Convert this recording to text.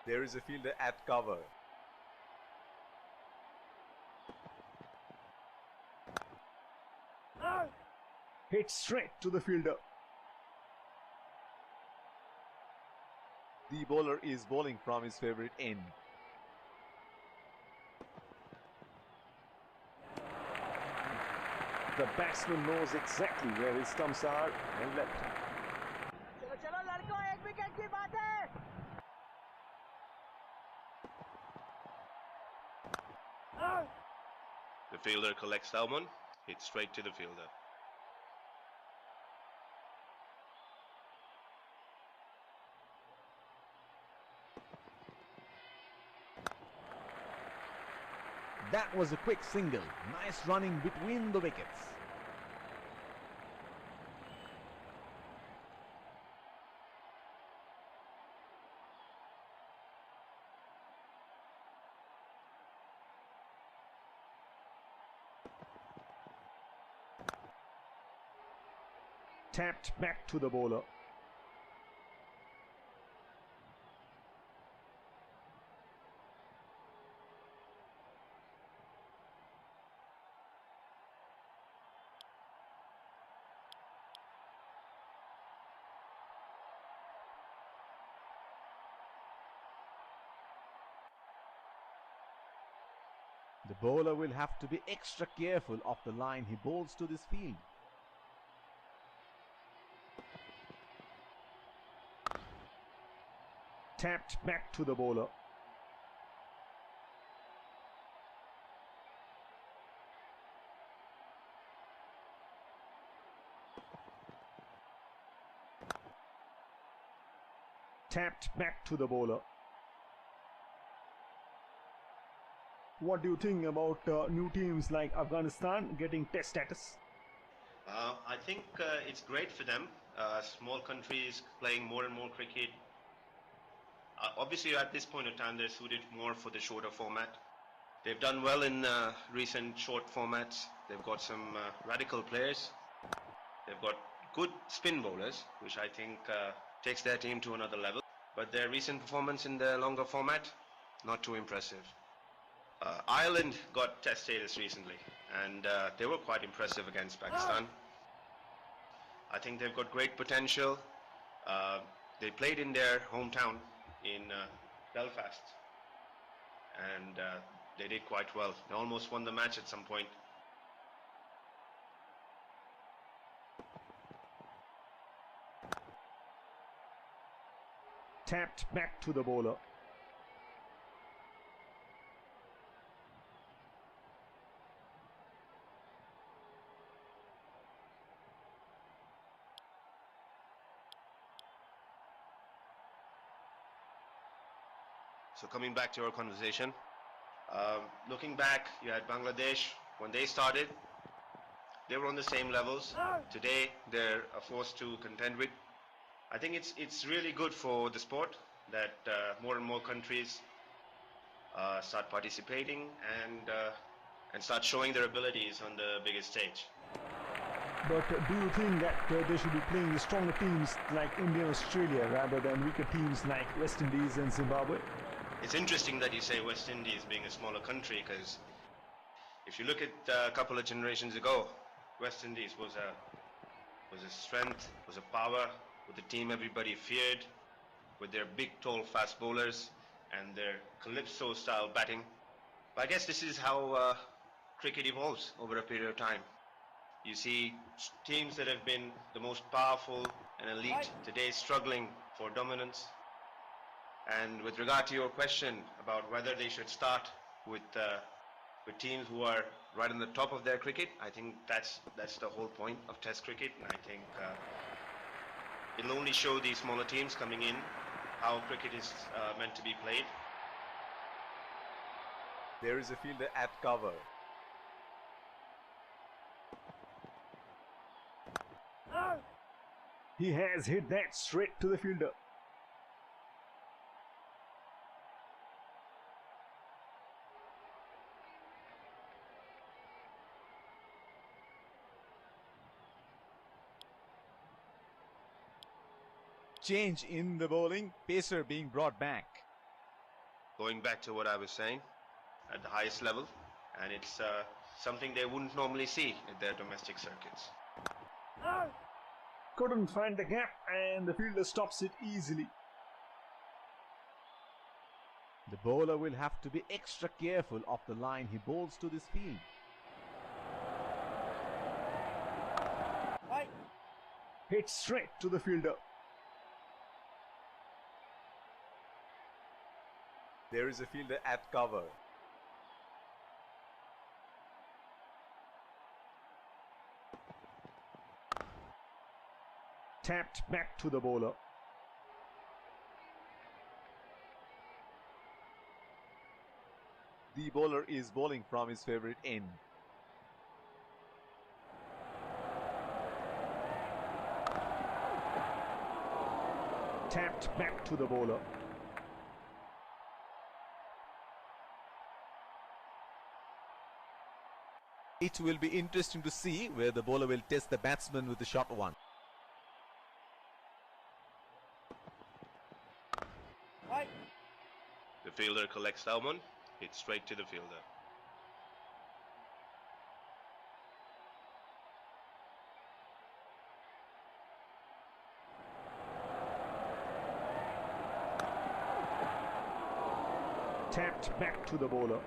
There is a fielder at cover. Hit straight to the fielder. The bowler is bowling from his favorite end. The batsman knows exactly where his stumps are and left. चलो चलो लड़कों, एक wicket की बात है. The fielder collects that one, hits straight to the fielder. That was a quick single. Nice running between the wickets. Tapped back to the bowler. The bowler will have to be extra careful of the line he bowls to this field. Tapped back to the bowler. Tapped back to the bowler. What do you think about new teams like Afghanistan getting test status? I think it's great for them. Small countries playing more and more cricket. Obviously, at this point of time, they're suited more for the shorter format. They've done well in recent short formats. They've got some radical players. They've got good spin bowlers, which I think takes their team to another level. But their recent performance in the longer format, not too impressive. Ireland got test status recently, and they were quite impressive against Pakistan. I think they've got great potential. They played in their hometown in Belfast, and they did quite well. They almost won the match at some point. Tapped back to the bowler. So coming back to our conversation, looking back, you had Bangladesh when they started. They were on the same levels. Today, they're a force to contend with. I think it's really good for the sport that more and more countries start participating and start showing their abilities on the biggest stage. But do you think that they should be playing the stronger teams like India and Australia rather than weaker teams like West Indies and Zimbabwe? It's interesting that you say West Indies being a smaller country, because if you look at a couple of generations ago, West Indies was a strength, was a power, with a team everybody feared, with their big, tall, fast bowlers and their calypso-style batting. But I guess this is how cricket evolves over a period of time. You see teams that have been the most powerful and elite today struggling for dominance. And with regard to your question about whether they should start with teams who are right on the top of their cricket, I think that's the whole point of Test cricket, and I think it'll only show these smaller teams coming in how cricket is meant to be played. There is a fielder at cover. He has hit that straight to the fielder. Change in the bowling, pacer being brought back. going back to what I was saying, at the highest level, and it's something they wouldn't normally see at their domestic circuits. Couldn't find the gap, and the fielder stops it easily. The bowler will have to be extra careful of the line he bowls to this field. Hit straight to the fielder. There is a fielder at cover. Tapped back to the bowler. The bowler is bowling from his favorite end. Tapped back to the bowler. It will be interesting to see where the bowler will test the batsman with the short one. The fielder collects that one, hits straight to the fielder. Tapped back to the bowler.